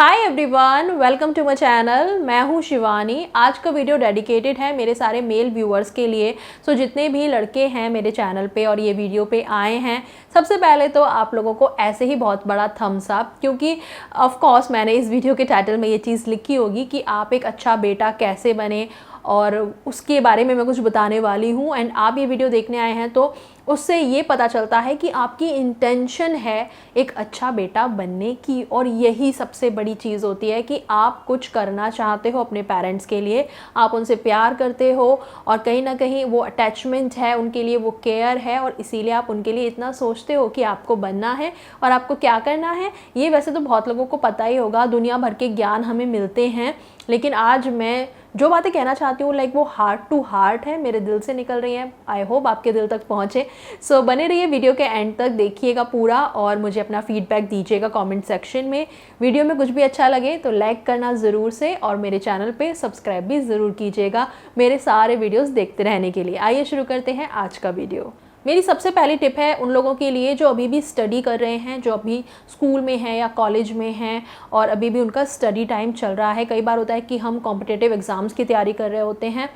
Hi everyone, welcome to my channel. मैं हूँ शिवानी। आज का वीडियो डेडिकेटेड है मेरे सारे मेल व्यूअर्स के लिए। सो जितने भी लड़के हैं मेरे चैनल पे और ये वीडियो पे आए हैं, सबसे पहले तो आप लोगों को ऐसे ही बहुत बड़ा थम्स अप, क्योंकि ऑफ कोर्स मैंने इस वीडियो के टाइटल में ये चीज़ लिखी होगी कि आप एक अच्छा बेटा कैसे बने और उसके बारे में मैं कुछ बताने वाली हूँ। एंड आप ये वीडियो देखने आए हैं तो उससे ये पता चलता है कि आपकी इंटेंशन है एक अच्छा बेटा बनने की, और यही सबसे बड़ी चीज़ होती है कि आप कुछ करना चाहते हो अपने पेरेंट्स के लिए, आप उनसे प्यार करते हो और कहीं ना कहीं वो अटैचमेंट है उनके लिए, वो केयर है, और इसीलिए आप उनके लिए इतना सोचते हो कि आपको बनना है और आपको क्या करना है। ये वैसे तो बहुत लोगों को पता ही होगा, दुनिया भर के ज्ञान हमें मिलते हैं, लेकिन आज मैं जो बातें कहना चाहती हूँ वो हार्ट टू हार्ट है, मेरे दिल से निकल रही हैं। आई होप आपके दिल तक पहुँचे। सो बने रहिए, वीडियो के एंड तक देखिएगा पूरा और मुझे अपना फीडबैक दीजिएगा कमेंट सेक्शन में। वीडियो में कुछ भी अच्छा लगे तो लाइक करना ज़रूर से, और मेरे चैनल पे सब्सक्राइब भी ज़रूर कीजिएगा मेरे सारे वीडियोस देखते रहने के लिए। आइए शुरू करते हैं आज का वीडियो। मेरी सबसे पहली टिप है उन लोगों के लिए जो अभी भी स्टडी कर रहे हैं, जो अभी स्कूल में हैं या कॉलेज में हैं और अभी भी उनका स्टडी टाइम चल रहा है। कई बार होता है कि हम कॉम्पिटिटिव एग्ज़ाम्स की तैयारी कर रहे होते हैं,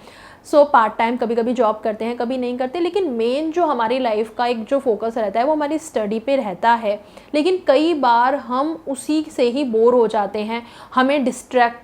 सो पार्ट टाइम कभी कभी जॉब करते हैं, कभी नहीं करते, लेकिन मेन जो हमारी लाइफ का एक जो फोकस रहता है वो हमारी स्टडी पे रहता है। लेकिन कई बार हम उसी से ही बोर हो जाते हैं, हमें डिस्ट्रैक्शन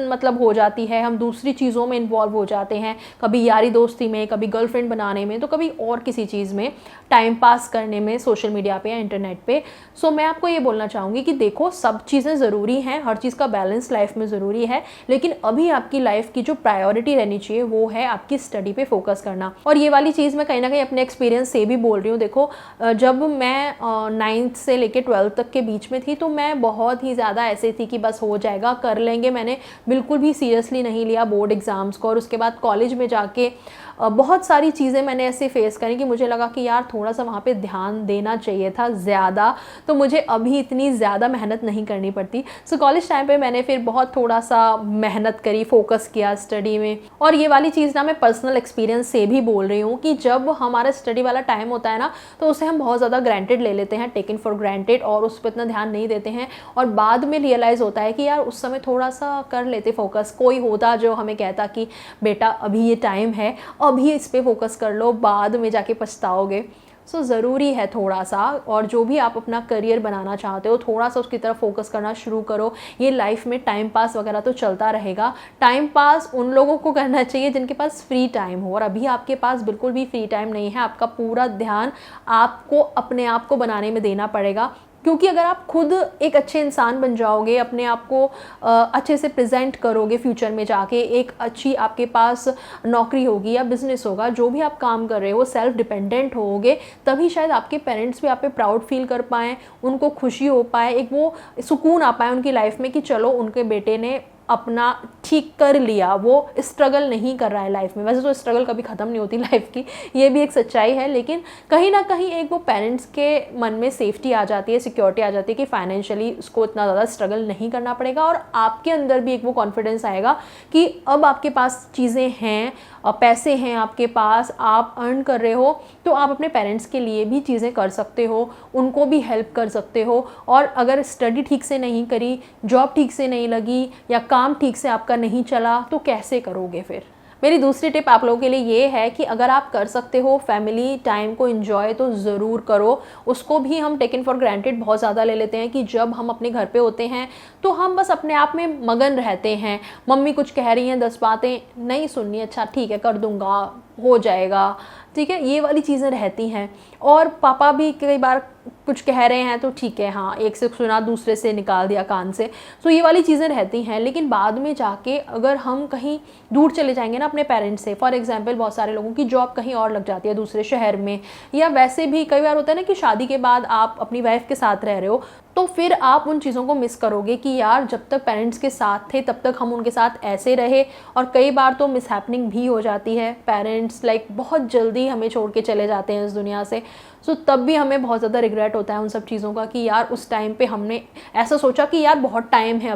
मतलब हो जाती है, हम दूसरी चीज़ों में इन्वॉल्व हो जाते हैं, कभी यारी दोस्ती में, कभी गर्लफ्रेंड बनाने में, तो कभी और किसी चीज़ में, टाइम पास करने में सोशल मीडिया पे या इंटरनेट पे। सो मैं आपको ये बोलना चाहूँगी कि देखो, सब चीज़ें ज़रूरी हैं, हर चीज़ का बैलेंस लाइफ में ज़रूरी है, लेकिन अभी आपकी लाइफ की जो प्रायोरिटी रहनी चाहिए वो है आपकी स्टडी पे फोकस करना। और ये वाली चीज़ मैं कहीं ना कहीं अपने एक्सपीरियंस से भी बोल रही हूँ। देखो, जब मैं 9th से लेकर 12th तक के बीच में थी तो मैं बहुत ही ज़्यादा ऐसे थी कि बस हो जाएगा, कर लेंगे। मैंने बिल्कुल भी सीरियसली नहीं लिया बोर्ड एग्ज़ाम्स को, और उसके बाद कॉलेज में जाके बहुत सारी चीज़ें मैंने ऐसे फेस करी कि मुझे लगा कि यार थोड़ा सा वहाँ पे ध्यान देना चाहिए था ज़्यादा, तो मुझे अभी इतनी ज़्यादा मेहनत नहीं करनी पड़ती। सो कॉलेज टाइम पे मैंने फिर बहुत थोड़ा सा मेहनत करी, फोकस किया स्टडी में। और ये वाली चीज़ ना मैं पर्सनल एक्सपीरियंस से भी बोल रही हूँ कि जब हमारा स्टडी वाला टाइम होता है ना, तो उसे हम बहुत ज़्यादा ग्रांटेड ले लेते हैं, टेकन फॉर ग्रांटेड, और उस पर इतना ध्यान नहीं देते हैं। और बाद में रियलाइज़ होता है कि यार उस समय थोड़ा सा कर लेते फोकस, कोई होता जो हमें कहता कि बेटा अभी ये टाइम है, अभी इस पे फोकस कर लो, बाद में जाके पछताओगे। सो ज़रूरी है थोड़ा सा, और जो भी आप अपना करियर बनाना चाहते हो थोड़ा सा उसकी तरफ फोकस करना शुरू करो। ये लाइफ में टाइम पास वगैरह तो चलता रहेगा, टाइम पास उन लोगों को करना चाहिए जिनके पास फ्री टाइम हो, और अभी आपके पास बिल्कुल भी फ्री टाइम नहीं है। आपका पूरा ध्यान आपको अपने आप को बनाने में देना पड़ेगा, क्योंकि अगर आप खुद एक अच्छे इंसान बन जाओगे, अपने आप को अच्छे से प्रेजेंट करोगे, फ्यूचर में जाके एक अच्छी आपके पास नौकरी होगी या बिजनेस होगा, जो भी आप काम कर रहे हो सेल्फ डिपेंडेंट होगे, तभी शायद आपके पेरेंट्स भी आप पे प्राउड फील कर पाएँ, उनको खुशी हो पाए, एक वो सुकून आ पाए उनकी लाइफ में कि चलो उनके बेटे ने अपना ठीक कर लिया, वो स्ट्रगल नहीं कर रहा है लाइफ में। वैसे तो स्ट्रगल कभी ख़त्म नहीं होती लाइफ की, ये भी एक सच्चाई है, लेकिन कहीं ना कहीं एक वो पेरेंट्स के मन में सेफ्टी आ जाती है, सिक्योरिटी आ जाती है कि फाइनेंशियली उसको इतना ज़्यादा स्ट्रगल नहीं करना पड़ेगा, और आपके अंदर भी एक वो कॉन्फिडेंस आएगा कि अब आपके पास चीज़ें हैं, पैसे हैं आपके पास, आप अर्न कर रहे हो, तो आप अपने पेरेंट्स के लिए भी चीज़ें कर सकते हो, उनको भी हेल्प कर सकते हो। और अगर स्टडी ठीक से नहीं करी, जॉब ठीक से नहीं लगी, या काम ठीक से आपका नहीं चला, तो कैसे करोगे फिर। मेरी दूसरी टिप आप लोगों के लिए ये है कि अगर आप कर सकते हो फैमिली टाइम को एंजॉय तो ज़रूर करो। उसको भी हम टेकन फॉर ग्रांटेड बहुत ज़्यादा ले लेते हैं कि जब हम अपने घर पे होते हैं तो हम बस अपने आप में मगन रहते हैं। मम्मी कुछ कह रही हैं, 10 बातें नहीं सुननी, अच्छा ठीक है कर दूंगा, हो जाएगा, ठीक है, ये वाली चीज़ें रहती हैं। और पापा भी कई बार कुछ कह रहे हैं तो ठीक है, हाँ, एक से सुना दूसरे से निकाल दिया कान से, तो ये वाली चीज़ें रहती हैं। लेकिन बाद में जाके अगर हम कहीं दूर चले जाएंगे ना अपने पेरेंट्स से, फॉर एग्जांपल बहुत सारे लोगों की जॉब कहीं और लग जाती है दूसरे शहर में, या वैसे भी कई बार होता है ना कि शादी के बाद आप अपनी वाइफ के साथ रह रहे हो, तो फिर आप उन चीज़ों को मिस करोगे कि यार जब तक पेरेंट्स के साथ थे तब तक हम उनके साथ ऐसे रहे। और कई बार तो मिसहैपनिंग भी हो जाती है, पेरेंट्स बहुत जल्दी हमें छोड़ के चले जाते हैं इस दुनिया से। सो तब भी हमें बहुत ज़्यादा रिग्रेट होता है उन सब चीज़ों का कि यार उस टाइम पे हमने ऐसा सोचा कि यार बहुत टाइम है,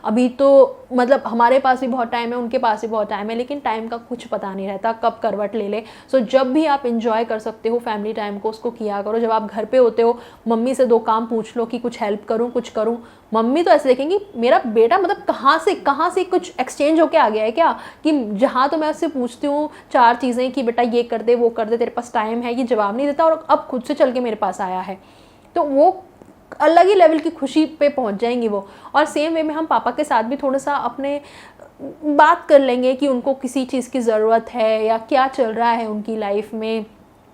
अभी तो मतलब हमारे पास भी बहुत टाइम है, उनके पास भी बहुत टाइम है, लेकिन टाइम का कुछ पता नहीं रहता कब करवट ले ले। सो जब भी आप इंजॉय कर सकते हो फैमिली टाइम को, उसको किया करो। जब आप घर पे होते हो, मम्मी से 2 काम पूछ लो कि कुछ हेल्प करूँ, कुछ करूँ। मम्मी तो ऐसे देखेंगी मेरा बेटा मतलब कहाँ से कुछ एक्सचेंज होके आ गया है क्या, कि जहाँ तो मैं उससे पूछती हूँ 4 चीज़ें कि बेटा ये कर दे, वो कर दे, तेरे पास टाइम है, ये जवाब नहीं देता और अब खुद से चल के मेरे पास आया है। तो वो अलग ही लेवल की खुशी पे पहुँच जाएंगी वो। और सेम वे में हम पापा के साथ भी थोड़ा सा अपने बात कर लेंगे कि उनको किसी चीज़ की ज़रूरत है या क्या चल रहा है उनकी लाइफ में,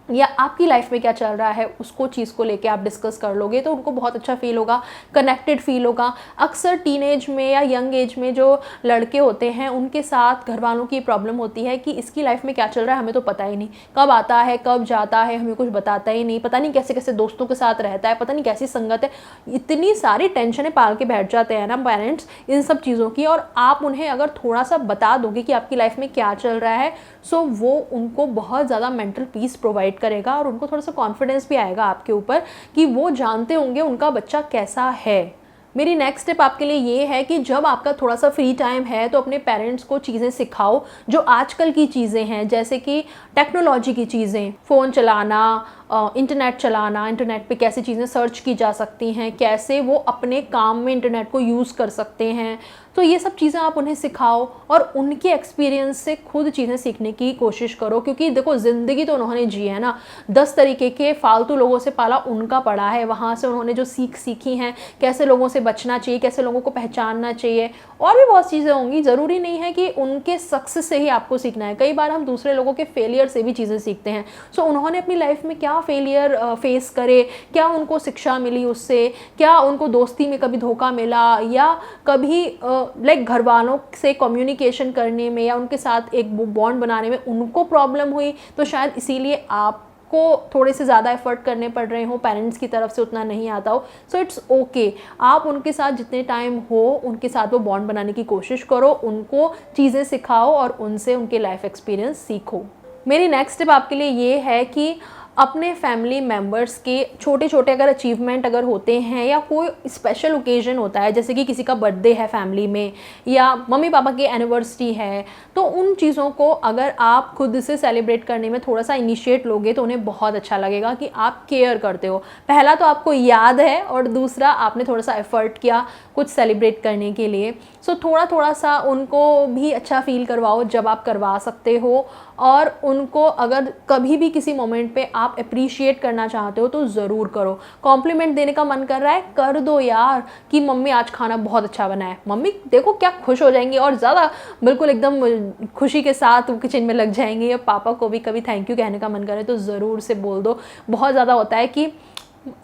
या आपकी लाइफ में क्या चल रहा है, उसको चीज़ को लेके आप डिस्कस कर लोगे तो उनको बहुत अच्छा फील होगा, कनेक्टेड फील होगा। अक्सर टीनेज में या यंग एज में जो लड़के होते हैं उनके साथ घर वालों की प्रॉब्लम होती है कि इसकी लाइफ में क्या चल रहा है हमें तो पता ही नहीं, कब आता है कब जाता है हमें कुछ बताता ही नहीं, पता नहीं कैसे कैसे दोस्तों के साथ रहता है, पता नहीं कैसी संगत है। इतनी सारी टेंशनें पाल के बैठ जाते हैं ना पेरेंट्स इन सब चीज़ों की। और आप उन्हें अगर थोड़ा सा बता दोगे कि आपकी लाइफ में क्या चल रहा है, सो वो उनको बहुत ज़्यादा मेंटल पीस प्रोवाइड करेगा और उनको थोड़ा सा कॉन्फिडेंस भी आएगा आपके ऊपर कि वो जानते होंगे उनका बच्चा कैसा है। मेरी नेक्स्ट स्टेप आपके लिए ये है कि जब आपका थोड़ा सा फ्री टाइम है तो अपने पेरेंट्स को चीज़ें सिखाओ जो आजकल की चीज़ें हैं, जैसे कि टेक्नोलॉजी की चीज़ें, फ़ोन चलाना, इंटरनेट चलाना, इंटरनेट पे कैसे चीज़ें सर्च की जा सकती हैं, कैसे वो अपने काम में इंटरनेट को यूज़ कर सकते हैं। तो ये सब चीज़ें आप उन्हें सिखाओ और उनके एक्सपीरियंस से खुद चीज़ें सीखने की कोशिश करो, क्योंकि देखो ज़िंदगी तो उन्होंने जी है ना, 10 तरीके के फालतू लोगों से पाला उनका पड़ा है, वहाँ से उन्होंने जो सीखी हैं, कैसे लोगों से बचना चाहिए, कैसे लोगों को पहचानना चाहिए, और भी बहुत चीज़ें होंगी। ज़रूरी नहीं है कि उनके सक्सेस से ही आपको सीखना है, कई बार हम दूसरे लोगों के फेलियर से भी चीज़ें सीखते हैं। सो उन्होंने अपनी लाइफ में क्या फेलियर फेस करे, क्या उनको शिक्षा मिली उससे, क्या उनको दोस्ती में कभी धोखा मिला, या कभी लाइक घर वालों से कम्युनिकेशन करने में या उनके साथ एक बॉन्ड बनाने में उनको प्रॉब्लम हुई, तो शायद इसीलिए आपको थोड़े से ज़्यादा एफर्ट करने पड़ रहे हो, पेरेंट्स की तरफ से उतना नहीं आता हो। सो इट्स ओके, आप उनके साथ जितने टाइम हो उनके साथ वो बॉन्ड बनाने की कोशिश करो, उनको चीज़ें सिखाओ और उनसे उनके लाइफ एक्सपीरियंस सीखो। मेरी नेक्स्ट टिप आपके लिए ये है कि अपने फैमिली मेम्बर्स के छोटे छोटे अगर अचीवमेंट अगर होते हैं या कोई स्पेशल ओकेजन होता है, जैसे कि किसी का बर्थडे है फैमिली में या मम्मी पापा की एनिवर्सरी है, तो उन चीज़ों को अगर आप खुद से सेलिब्रेट करने में थोड़ा सा इनिशिएट लोगे तो उन्हें बहुत अच्छा लगेगा कि आप केयर करते हो। पहला तो आपको याद है और दूसरा आपने थोड़ा सा एफर्ट किया कुछ सेलिब्रेट करने के लिए। सो थोड़ा सा उनको भी अच्छा फील करवाओ जब आप करवा सकते हो, और उनको अगर कभी भी किसी मोमेंट पे आप अप्रिशिएट करना चाहते हो तो ज़रूर करो। कॉम्प्लीमेंट देने का मन कर रहा है, कर दो यार कि मम्मी आज खाना बहुत अच्छा बना है, मम्मी देखो क्या खुश हो जाएंगी और ज़्यादा बिल्कुल एकदम खुशी के साथ वो किचन में लग जाएंगे। या पापा को भी कभी थैंक यू कहने का मन करे तो ज़रूर से बोल दो। बहुत ज़्यादा होता है कि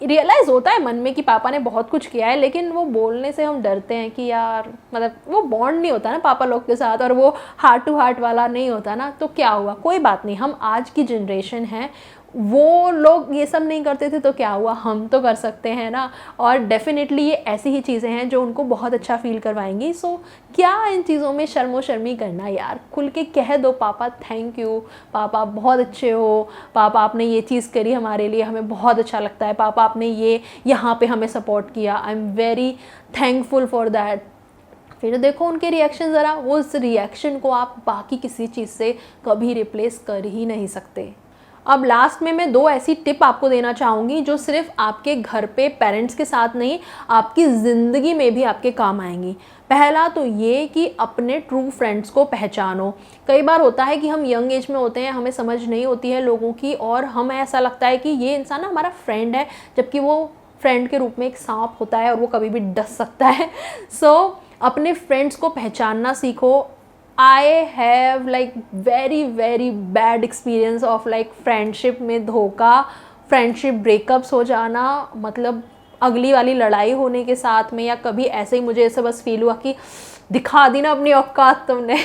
रियलाइज़ होता है मन में कि पापा ने बहुत कुछ किया है, लेकिन वो बोलने से हम डरते हैं कि यार मतलब वो बॉन्ड नहीं होता ना पापा लोग के साथ, और वो हार्ट टू हार्ट वाला नहीं होता ना, तो क्या हुआ, कोई बात नहीं, हम आज की जनरेशन है, वो लोग ये सब नहीं करते थे तो क्या हुआ, हम तो कर सकते हैं ना। और डेफिनेटली ये ऐसी ही चीज़ें हैं जो उनको बहुत अच्छा फील करवाएंगी। सो क्या इन चीज़ों में शर्मो शर्मी करना यार, खुल के कह दो पापा थैंक यू, पापा बहुत अच्छे हो, पापा आपने ये चीज़ करी हमारे लिए, हमें बहुत अच्छा लगता है, पापा आपने ये यहाँ पे हमें सपोर्ट किया, I am very thankful for that. फिर देखो उनके रिएक्शन, ज़रा वो उस रिएक्शन को आप बाकी किसी चीज़ से कभी रिप्लेस कर ही नहीं सकते। अब लास्ट में मैं 2 ऐसी टिप आपको देना चाहूँगी जो सिर्फ आपके घर पे पेरेंट्स के साथ नहीं, आपकी ज़िंदगी में भी आपके काम आएंगी। पहला तो ये कि अपने ट्रू फ्रेंड्स को पहचानो। कई बार होता है कि हम यंग एज में होते हैं, हमें समझ नहीं होती है लोगों की, और हमें ऐसा लगता है कि ये इंसान हमारा फ्रेंड है, जबकि वो फ्रेंड के रूप में एक सांप होता है और वो कभी भी डस सकता है। सो अपने फ्रेंड्स को पहचानना सीखो। I have like very bad experience of like friendship में धोखा, फ्रेंडशिप ब्रेकअप्स हो जाना, मतलब अगली वाली लड़ाई होने के साथ में, या कभी ऐसे ही मुझे ऐसा बस फील हुआ कि दिखा दी ना अपनी औकात तुमने।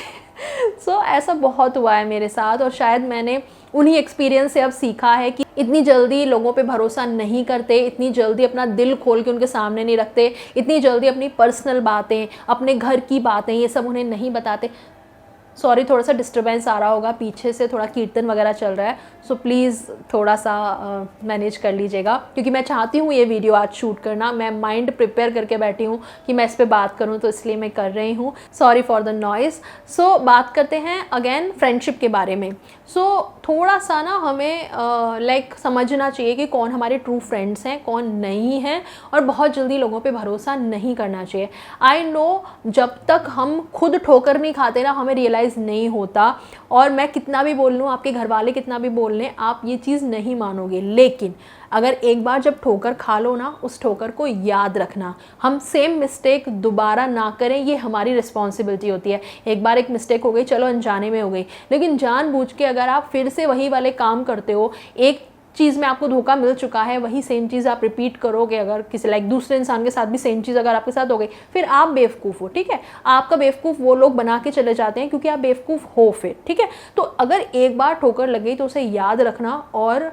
सो ऐसा बहुत हुआ है मेरे साथ, और शायद मैंने उन्हीं एक्सपीरियंस से अब सीखा है कि इतनी जल्दी लोगों पे भरोसा नहीं करते, इतनी जल्दी अपना दिल खोल के उनके सामने नहीं रखते, इतनी जल्दी अपनी पर्सनल बातें, अपने घर की बातें, ये सब उन्हें नहीं बताते। सॉरी थोड़ा सा डिस्टर्बेंस आ रहा होगा, पीछे से थोड़ा कीर्तन वगैरह चल रहा है, सो प्लीज़ थोड़ा सा मैनेज कर लीजिएगा, क्योंकि मैं चाहती हूँ ये वीडियो आज शूट करना, मैं माइंड प्रिपेयर करके बैठी हूँ कि मैं इस पर बात करूँ, तो इसलिए मैं कर रही हूँ। Sorry for the noise. So बात करते हैं अगेन फ्रेंडशिप के बारे में। सो थोड़ा सा ना हमें लाइक समझना चाहिए कि कौन हमारे ट्रू फ्रेंड्स हैं, कौन नहीं हैं, और बहुत जल्दी लोगों पे भरोसा नहीं करना चाहिए। आई नो जब तक हम खुद ठोकर नहीं खाते ना, हमें रियलाइज़ नहीं होता, और मैं कितना भी बोल लूँ, आपके घर वाले कितना भी बोल लें, आप ये चीज़ नहीं मानोगे। लेकिन अगर एक बार जब ठोकर खा लो ना, उस ठोकर को याद रखना, हम सेम मिस्टेक दोबारा ना करें, ये हमारी रिस्पॉन्सिबिलिटी होती है। एक बार एक मिस्टेक हो गई, चलो अनजाने में हो गई, लेकिन जानबूझ के अगर आप फिर से वही वाले काम करते हो, एक चीज़ में आपको धोखा मिल चुका है, वही सेम चीज़ आप रिपीट करोगे, अगर किसी लाइक दूसरे इंसान के साथ भी सेम चीज़ अगर आपके साथ हो गई, फिर आप बेवकूफ़ हो, ठीक है। आपका बेवकूफ़ वो लोग बना के चले जाते हैं क्योंकि आप बेवकूफ़ हो फिर, ठीक है। तो अगर एक बार ठोकर लग गई तो उसे याद रखना और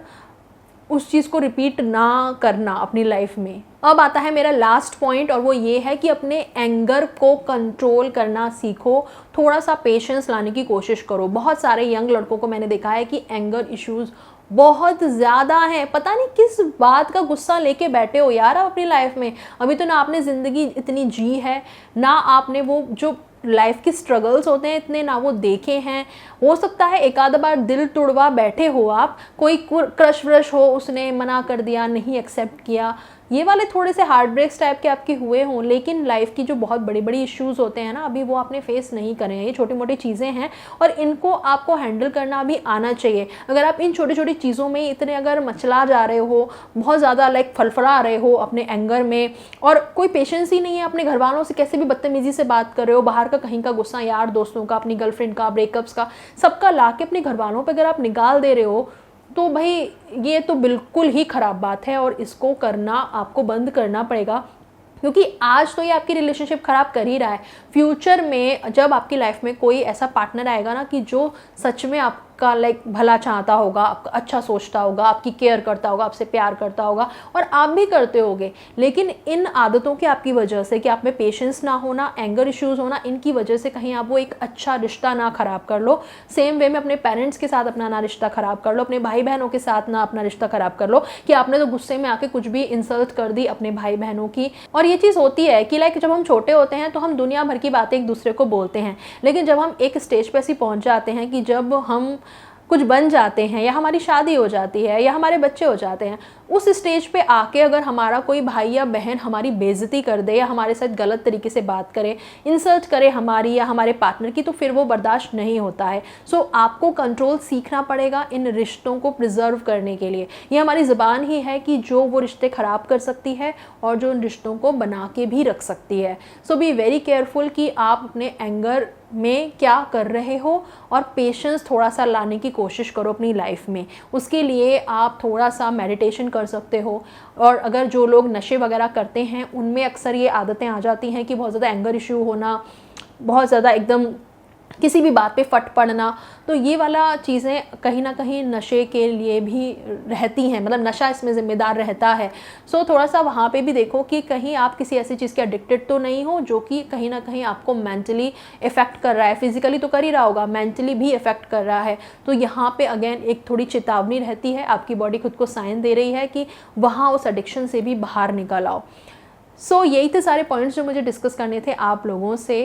उस चीज़ को रिपीट ना करना अपनी लाइफ में। अब आता है मेरा लास्ट पॉइंट, और वो ये है कि अपने एंगर को कंट्रोल करना सीखो, थोड़ा सा पेशेंस लाने की कोशिश करो। बहुत सारे यंग लड़कों को मैंने देखा है कि एंगर इश्यूज़ बहुत ज़्यादा हैं, पता नहीं किस बात का गुस्सा लेके बैठे हो यार आप अपनी लाइफ में। अभी तो ना आपने ज़िंदगी इतनी जी है, ना आपने वो जो लाइफ के स्ट्रगल्स होते हैं इतने ना वो देखे हैं। हो सकता है एक आधा बार दिल तुड़वा बैठे हो आप, कोई क्रश व्रश हो, उसने मना कर दिया, नहीं एक्सेप्ट किया, ये वाले थोड़े से हार्ट ब्रेक्स टाइप के आपके हुए हों, लेकिन लाइफ की जो बहुत बड़ी बड़ी इश्यूज़ होते हैं ना, अभी वो आपने फेस नहीं करे हैं। ये छोटी मोटी चीज़ें हैं और इनको आपको हैंडल करना भी आना चाहिए। अगर आप इन छोटी छोटी चीज़ों में इतने अगर मचला जा रहे हो, बहुत ज़्यादा लाइक फड़फड़ा रहे हो अपने एंगर में, और कोई पेशेंस ही नहीं है, अपने घर वालों से कैसे भी बदतमीज़ी से बात कर रहे हो, बाहर का कहीं का गुस्सा, यार दोस्तों का, अपनी गर्लफ्रेंड का, ब्रेकअप्स का, सबका ला के अपने घर वालों पर अगर आप निकाल दे रहे हो, तो भाई ये तो बिल्कुल ही ख़राब बात है और इसको करना आपको बंद करना पड़ेगा, क्योंकि आज तो ये आपकी रिलेशनशिप ख़राब कर ही रहा है। फ्यूचर में जब आपकी लाइफ में कोई ऐसा पार्टनर आएगा ना कि जो सच में आपका लाइक भला चाहता होगा, आपका अच्छा सोचता होगा, आपकी केयर करता होगा, आपसे प्यार करता होगा, और आप भी करते होगे, लेकिन इन आदतों की आपकी वजह से कि आप में पेशेंस ना होना, एंगर इश्यूज़ होना, इनकी वजह से कहीं आप वो एक अच्छा रिश्ता ना ख़राब कर लो। सेम वे में अपने पेरेंट्स के साथ अपना ना रिश्ता ख़राब कर लो, अपने भाई बहनों के साथ ना अपना रिश्ता ख़राब कर लो कि आपने तो गुस्से में आके कुछ भी इंसल्ट कर दी अपने भाई बहनों की। और ये चीज़ होती है कि लाइक जब हम छोटे होते हैं तो हम दुनिया भर की बातें एक दूसरे को बोलते हैं, लेकिन जब हम एक स्टेज पे ऐसी पहुंच जाते हैं कि जब हम कुछ बन जाते हैं, या हमारी शादी हो जाती है, या हमारे बच्चे हो जाते हैं, उस स्टेज पे आके अगर हमारा कोई भाई या बहन हमारी बेइज्जती कर दे या हमारे साथ गलत तरीके से बात करे, इंसल्ट करे हमारी या हमारे पार्टनर की, तो फिर वो बर्दाश्त नहीं होता है। सो आपको कंट्रोल सीखना पड़ेगा इन रिश्तों को प्रिजर्व करने के लिए। ये हमारी ज़बान ही है कि जो वो रिश्ते ख़राब कर सकती है और जो उन रिश्तों को बना के भी रख सकती है। सो बी वेरी केयरफुल कि आप अपने एंगर में क्या कर रहे हो, और पेशेंस थोड़ा सा लाने की कोशिश करो अपनी लाइफ में। उसके लिए आप थोड़ा सा मेडिटेशन कर सकते हो, और अगर जो लोग नशे वगैरह करते हैं उनमें अक्सर ये आदतें आ जाती हैं कि बहुत ज़्यादा एंगर इशू होना, बहुत ज़्यादा एकदम किसी भी बात पे फट पड़ना, तो ये वाला चीज़ें कहीं ना कहीं नशे के लिए भी रहती हैं, मतलब नशा इसमें ज़िम्मेदार रहता है। सो थोड़ा सा वहाँ पे भी देखो कि कहीं आप किसी ऐसी चीज़ के एडिक्टेड तो नहीं हो जो कि कहीं ना कहीं आपको मेंटली इफ़ेक्ट कर रहा है। फिजिकली तो कर ही रहा होगा, मेंटली भी इफ़ेक्ट कर रहा है, तो यहाँ पे अगेन एक थोड़ी चेतावनी रहती है, आपकी बॉडी खुद को साइन दे रही है कि वहाँ उस एडिक्शन से भी बाहर निकल आओ। सो यही थे सारे पॉइंट्स जो मुझे डिस्कस करने थे आप लोगों से,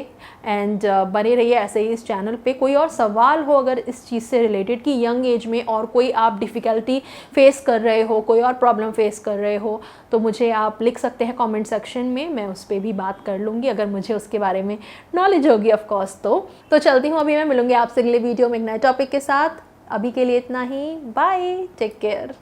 एंड बने रहिए ऐसे ही इस चैनल पे। कोई और सवाल हो अगर इस चीज़ से रिलेटेड कि यंग एज में और कोई आप डिफ़िकल्टी फेस कर रहे हो, कोई और प्रॉब्लम फेस कर रहे हो, तो मुझे आप लिख सकते हैं कमेंट सेक्शन में, मैं उस पर भी बात कर लूँगी अगर मुझे उसके बारे में नॉलेज होगी ऑफकोर्स। तो चलती हूँ, अभी मैं मिलूँगी आपसे अगले वीडियो में एक नए टॉपिक के साथ। अभी के लिए इतना ही, बाय, टेक केयर।